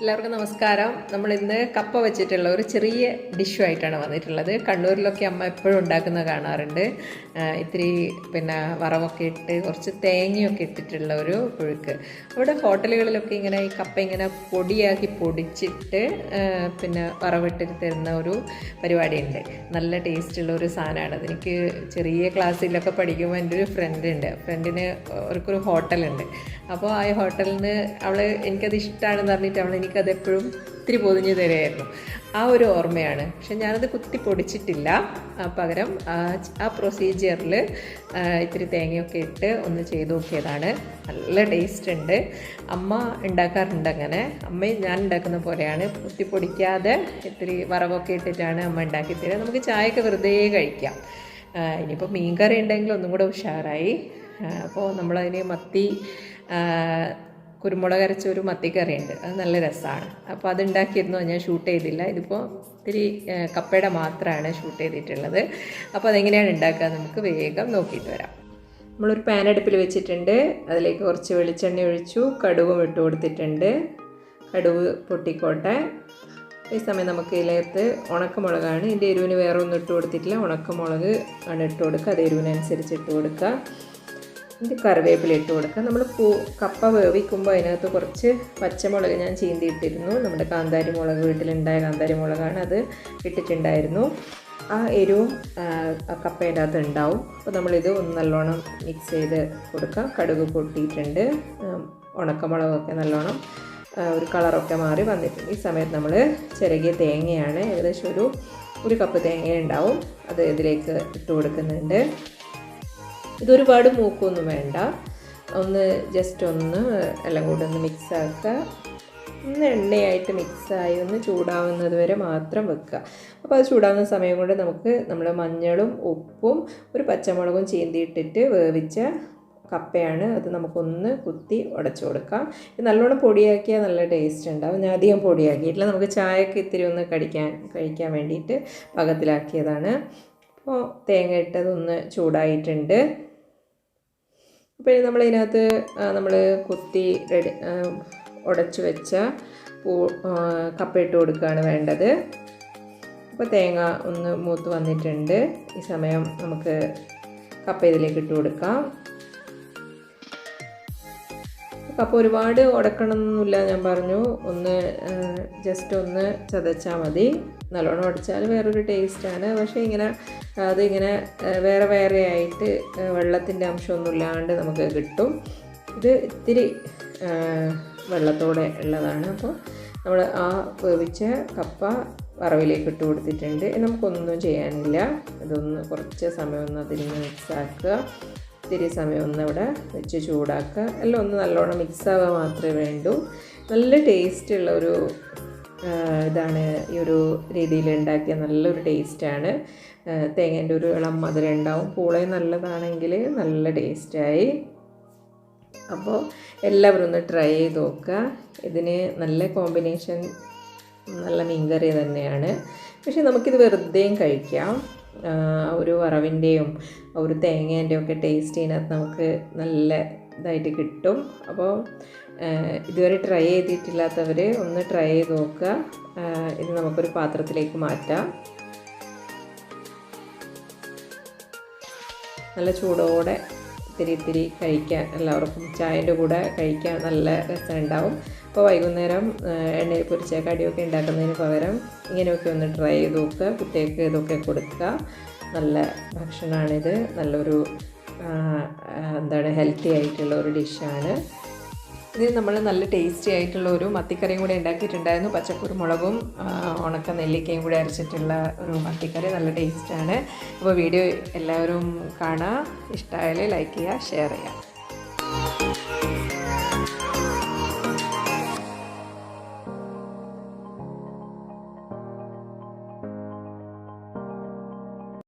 എല്ലാവർക്കും നമസ്കാരം. നമ്മൾ ഇന്ന് കപ്പ വെച്ചിട്ടുള്ള ഒരു ചെറിയ ഡിഷുമായിട്ടാണ് വന്നിട്ടുള്ളത്. കണ്ണൂരിലൊക്കെ അമ്മ എപ്പോഴും ഉണ്ടാക്കുന്നത് കാണാറുണ്ട്. ഇത്തിരി വറവൊക്കെ ഇട്ട് കുറച്ച് തേങ്ങയൊക്കെ ഇട്ടിട്ടുള്ള ഒരു പുഴുക്ക്. അവിടെ ഹോട്ടലുകളിലൊക്കെ ഇങ്ങനെ ഈ കപ്പ ഇങ്ങനെ പൊടിയാക്കി പൊടിച്ചിട്ട് വറവിട്ടിട്ട് തരുന്ന ഒരു പരിപാടിയുണ്ട്. നല്ല ടേസ്റ്റുള്ള ഒരു സാധനമാണ്. അതെനിക്ക് ചെറിയ ക്ലാസ്സിലൊക്കെ പഠിക്കുമ്പോൾ എൻ്റെ ഒരു ഫ്രണ്ടിന് അവർക്കൊരു ഹോട്ടലുണ്ട്. അപ്പോൾ ആ ഹോട്ടലിൽ നിന്ന് എനിക്കത് ഇഷ്ടമാണെന്ന് പറഞ്ഞിട്ട് എനിക്കത് എപ്പോഴും ഇത്തിരി പൊതിഞ്ഞ് തരുമായിരുന്നു. ആ ഒരു ഓർമ്മയാണ്. പക്ഷെ ഞാനത് കുത്തി പൊടിച്ചിട്ടില്ല. പകരം ആ പ്രൊസീജിയറിൽ ഇത്തിരി തേങ്ങയൊക്കെ ഇട്ട് ഒന്ന് ചെയ്ത് നോക്കിയതാണ്. നല്ല ടേസ്റ്റ് ഉണ്ട്. അമ്മ ഉണ്ടാക്കാറുണ്ട് അങ്ങനെ. അമ്മയും ഞാൻ ഉണ്ടാക്കുന്ന പോലെയാണ്. കുത്തി പൊടിക്കാതെ ഇത്തിരി വറവൊക്കെ ഇട്ടിട്ടാണ് അമ്മ ഉണ്ടാക്കി തരിക. നമുക്ക് ചായയൊക്കെ വെറുതെ കഴിക്കാം. ഇനിയിപ്പോൾ മീൻകറി ഉണ്ടെങ്കിൽ ഒന്നും കൂടെ ഉഷാറായി. അപ്പോൾ നമ്മളതിന് കുരുമുളക് അരച്ച ഒരു മത്തിക്കറിയുണ്ട്. അത് നല്ല രസമാണ്. അപ്പോൾ അതുണ്ടാക്കിയിരുന്നു. ഞാൻ ഷൂട്ട് ചെയ്തില്ല. ഇതിപ്പോൾ ഇത്തിരി കപ്പയുടെ മാത്രമാണ് ഷൂട്ട് ചെയ്തിട്ടുള്ളത്. അപ്പോൾ അതെങ്ങനെയാണ് ഉണ്ടാക്കുക നമുക്ക് വേഗം നോക്കിയിട്ട് വരാം. നമ്മളൊരു പാൻ അടുപ്പിൽ വെച്ചിട്ടുണ്ട്. അതിലേക്ക് കുറച്ച് വെളിച്ചെണ്ണ ഒഴിച്ചു. കടുകും ഇട്ട് കൊടുത്തിട്ടുണ്ട്. കടുക് പൊട്ടിക്കോട്ടെ. ഈ സമയം നമുക്ക് ഇതിനകത്ത് ഉണക്കമുളകാണ്. ഇതിൻ്റെ എരിവിന് വേറെ ഒന്നും ഇട്ട് കൊടുത്തിട്ടില്ല. ഉണക്കമുളക് ആണ് ഇട്ട് കൊടുക്കുക. അത് എരിവിനനുസരിച്ച് ഇട്ട് കൊടുക്കുക. ഇത് കറിവേപ്പില ഇട്ട് കൊടുക്കുക. നമ്മൾ കപ്പ വേവിക്കുമ്പോൾ അതിനകത്ത് കുറച്ച് പച്ചമുളക് ഞാൻ ചീന്തിയിട്ടിരുന്നു. നമ്മുടെ കാന്താരി മുളക്, വീട്ടിലുണ്ടായ കാന്താരി മുളകാണ്, അത് ഇട്ടിട്ടുണ്ടായിരുന്നു. ആ എരിവും കപ്പയുടെ അകത്ത് ഉണ്ടാവും. അപ്പോൾ നമ്മളിത് ഒന്ന് നല്ലോണം മിക്സ് ചെയ്ത് കൊടുക്കുക. കടുക് പൊട്ടിയിട്ടുണ്ട്. ഉണക്കമുളകൊക്കെ നല്ലോണം ഒരു കളറൊക്കെ മാറി വന്നിട്ടുണ്ട്. ഈ സമയത്ത് നമ്മൾ ചിരകിയ തേങ്ങയാണ്, ഏകദേശം ഒരു കപ്പ് തേങ്ങ ഉണ്ടാവും, അത് ഇതിലേക്ക് ഇട്ട് കൊടുക്കുന്നുണ്ട്. ഇതൊരുപാട് മൂക്കൊന്നും വേണ്ട. ജസ്റ്റ് ഒന്ന് എല്ലാം കൂടെ ഒന്ന് മിക്സാക്കുക. ഒന്ന് എണ്ണയായിട്ട് മിക്സായി ഒന്ന് ചൂടാവുന്നത് വരെ മാത്രം വെക്കുക. അപ്പോൾ അത് ചൂടാവുന്ന സമയം കൊണ്ട് നമ്മൾ മഞ്ഞളും ഉപ്പും ഒരു പച്ചമുളകും ചീന്തിയിട്ടിട്ട് വേവിച്ച കപ്പയാണ്. അത് നമുക്കൊന്ന് കുത്തി ഉടച്ചു കൊടുക്കാം. ഇത് നല്ലോണം പൊടിയാക്കിയാൽ നല്ല ടേസ്റ്റ് ഉണ്ടാവും. ഞാൻ അധികം പൊടിയാക്കിയിട്ടില്ല. നമുക്ക് ചായക്ക് ഇത്തിരി ഒന്ന് കഴിക്കാൻ വേണ്ടിയിട്ട് പാകത്തിലാക്കിയതാണ്. അപ്പോൾ തേങ്ങ ഇട്ടതൊന്ന് ചൂടായിട്ടുണ്ട്. അപ്പോൾ നമ്മളിതിനകത്ത് നമ്മൾ കുത്തി ഉടച്ചു വെച്ച കപ്പ ഇട്ട് കൊടുക്കുകയാണ് വേണ്ടത്. അപ്പോൾ തേങ്ങ ഒന്ന് മൂത്ത് വന്നിട്ടുണ്ട്. ഈ സമയം നമുക്ക് കപ്പ ഇതിലേക്ക് ഇട്ട് കൊടുക്കാം. കപ്പ ഒരുപാട് ഉടക്കണമെന്നൊന്നുമില്ല. ഞാൻ പറഞ്ഞു ജസ്റ്റ് ഒന്ന് ചതച്ചാൽ മതി. നല്ലോണം ഉടച്ചാൽ വേറൊരു ടേസ്റ്റാണ്. പക്ഷേ അതിങ്ങനെ വേറെ ആയിട്ട് വെള്ളത്തിൻ്റെ അംശമൊന്നും ഇല്ലാണ്ട് നമുക്ക് കിട്ടും. ഇത് ഇത്തിരി വെള്ളത്തോടെ ഉള്ളതാണ്. അപ്പോൾ നമ്മൾ ആ വേവിച്ച കപ്പ വറവിലേക്ക് ഇട്ട് കൊടുത്തിട്ടുണ്ട്. നമുക്കൊന്നും ചെയ്യാനില്ല. ഇതൊന്ന് കുറച്ച് സമയം ഒന്ന് അതിൽ മിക്സാക്കുക. ഇത്തിരി സമയം ഒന്ന് അവിടെ വെച്ച് ചൂടാക്കുക. എല്ലാം ഒന്ന് നല്ലോണം മിക്സാവുക മാത്രമേ വേണ്ടൂ. നല്ല ടേസ്റ്റുള്ള ഒരു ഇതാണ്. ഈ ഒരു രീതിയിൽ ഉണ്ടാക്കിയ നല്ലൊരു ടേസ്റ്റാണ്. തേങ്ങേൻ്റെ ഒരു ഇളം മധുരം ഉണ്ടാവും. പൂളയും നല്ലതാണെങ്കിൽ നല്ല ടേസ്റ്റായി. അപ്പോൾ എല്ലാവരും ഒന്ന് ട്രൈ ചെയ്ത് നോക്കുക. ഇതിന് നല്ല കോമ്പിനേഷൻ നല്ല മീൻകറി തന്നെയാണ്. പക്ഷേ നമുക്കിത് വെറുതെയും കഴിക്കാം. ഒരു വറവിൻ്റെയും ഒരു തേങ്ങേൻ്റെയും ഒക്കെ ടേസ്റ്റ് ഇതിനകത്ത് നമുക്ക് നല്ല ഇതായിട്ട് കിട്ടും. അപ്പോൾ ഇതുവരെ ട്രൈ ചെയ്തിട്ടില്ലാത്തവർ ഒന്ന് ട്രൈ ചെയ്ത് നോക്കുക. ഇത് നമുക്കൊരു പാത്രത്തിലേക്ക് മാറ്റാം. നല്ല ചൂടോടെ ഇത്തിരി കഴിക്കാൻ എല്ലാവർക്കും ചായൻ്റെ കൂടെ കഴിക്കാൻ നല്ല രസമുണ്ടാവും. അപ്പോൾ വൈകുന്നേരം എണ്ണയിൽ പൊരിച്ച കടിയൊക്കെ ഉണ്ടാക്കുന്നതിന് പകരം ഇങ്ങനെയൊക്കെ ഒന്ന് ട്രൈ ചെയ്ത് നോക്കുക. കുട്ടികൾക്ക് ഇതൊക്കെ കൊടുക്കുക. നല്ല ഭക്ഷണമാണിത്. നല്ലൊരു ഹെൽത്തി ആയിട്ടുള്ള ഒരു ഡിഷാണ്. ഇത് നമ്മൾ നല്ല ടേസ്റ്റി ആയിട്ടുള്ള ഒരു മത്തിക്കറിയും കൂടെ ഉണ്ടാക്കിയിട്ടുണ്ടായിരുന്നു. പച്ചക്കുരുമുളകും ഉണക്ക നെല്ലിക്കയും കൂടെ അരച്ചിട്ടുള്ള ഒരു മത്തിക്കറി നല്ല ടേസ്റ്റാണ്. അപ്പോൾ വീഡിയോ എല്ലാവരും കാണുക. ഇഷ്ടമായാൽ ലൈക്ക് ചെയ്യുക, ഷെയർ ചെയ്യുക.